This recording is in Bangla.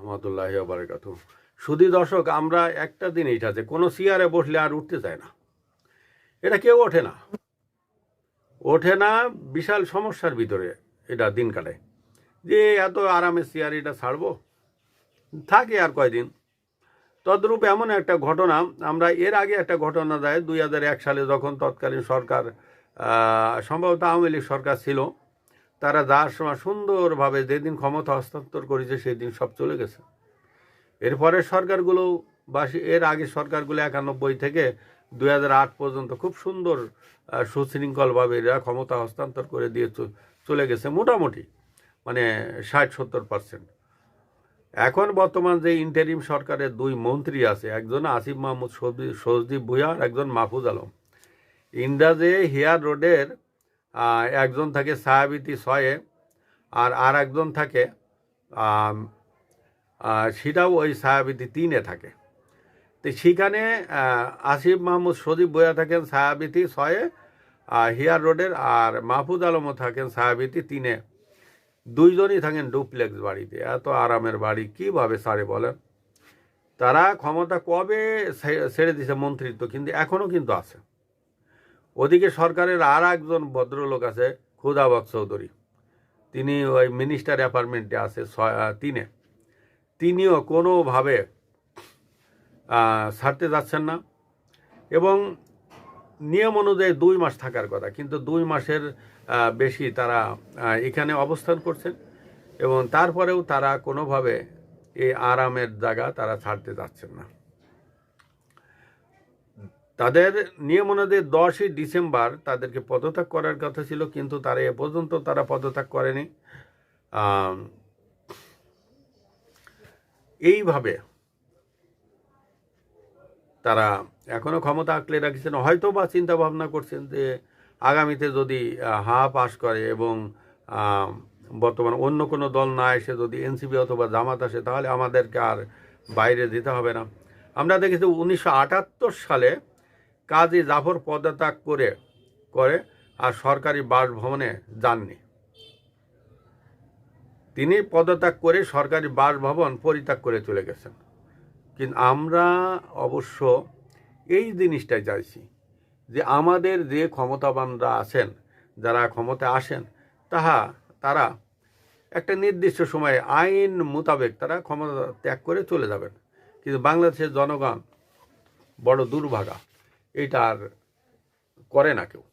রহমতুল্লাহি ওয়া বারাকাতুহু। সুধী দর্শক, আমরা একটা জিনিস আছে, কোনো চেয়ারে বসলে আর উঠতে চায় না, এটা কেউ ওঠে না, বিশাল সমস্যার ভিতরে এটা দিন কাটায়। যে এত আরামের চেয়ার এটা ছাড়বো, থাকে আর কয়দিন। তদ্রূপ এমন একটা ঘটনা, আমরা এর আগে একটা ঘটনা দেয় 2001 সালে, যখন তৎকালীন সরকার সম্ভবত আওয়ামী লীগ সরকার ছিল, তারা যার সময় সুন্দরভাবে যেদিন ক্ষমতা হস্তান্তর করেছে সেদিন সব চলে গেছে। এরপরের সরকারগুলো বা এর আগের সরকারগুলো 91 থেকে 2008 পর্যন্ত খুব সুন্দর সুশৃঙ্খলভাবে এরা ক্ষমতা হস্তান্তর করে দিয়ে চলে গেছে মোটামুটি, মানে 60-70%। এখন বর্তমান যে ইন্টারিম সরকারের দুই মন্ত্রী আছে, একজন আসিফ মাহমুদ সজীব ভুঁইয়া আর একজন মাহফুজ আলম। ইন্দাজে হিয়ার রোডের একজন থাকে ছায়াবিতি 6-এ, আর একজন থাকে সেটাও ওই ছায়াবিতি 3-এ থাকে। তো সেখানে আসিফ মাহমুদ সজীব ভুঁইয়া থাকেন ছায়াবিতি 6-এ হিয়ার রোডের, আর মাহফুজ আলমও থাকেন ছায়াবিতি 3-এ। দুইজনই থাকেন ডুপ্লেক্স বাড়িতে। এত আরামের বাড়ি কীভাবে ছাড়ে বলেন? তারা ক্ষমতা কবে ছেড়ে দিছে মন্ত্রিত্ব, কিন্তু এখনও কিন্তু আছে। ওদিকে সরকারের আর একজন ভদ্রলোক আছে, খুদাবক চৌধুরী, তিনি ওই মিনিস্টার অ্যাপার্টমেন্টে আছে 3-এ। তিনিও কোনোভাবে ছাড়তে যাচ্ছেন না, এবং নিয়ম অনুযায়ী 2 মাস থাকার কথা, কিন্তু 2 মাসের বেশি তারা এখানে অবস্থান করছেন, এবং তারপরেও তারা কোনোভাবে এই আরামের জায়গা তারা ছাড়তে যাচ্ছেন না। তাদের নিয়ম অনুযায়ী 10ই ডিসেম্বর তাদেরকে পদত্যাগ করার কথা ছিল, কিন্তু তারা এ পর্যন্ত তারা পদত্যাগ করেনি। এইভাবে তারা এখনও ক্ষমতা আঁকড়ে রাখছেন। হয়তো বা চিন্তা ভাবনা করছেন যে আগামীতে যদি পাস করে এবং বর্তমানে অন্য কোনো দল না এসে যদি এনসিপি অথবা জামাত আসে, তাহলে আমাদেরকে আর বাইরে দিতে হবে না। আমরা দেখেছি 1978 সালে কাজী জাফর পদত্যাগ করে আর সরকারি বাসভবনে যাননি। তিনি পদত্যাগ করে সরকারি বাসভবন পরিত্যাগ করে চলে গেছেন। কিন্তু আমরা অবশ্য এই জিনিসটাই চাইছি যে আমাদের যে ক্ষমতাবানরা আছেন, যারা ক্ষমতায় আসেন, তারা একটা নির্দিষ্ট সময়ে আইন মোতাবেক তারা ক্ষমতা ত্যাগ করে চলে যাবেন। কিন্তু বাংলাদেশের জনগণ বড় দুর্ভাগা, এটা আর করে না কেউ।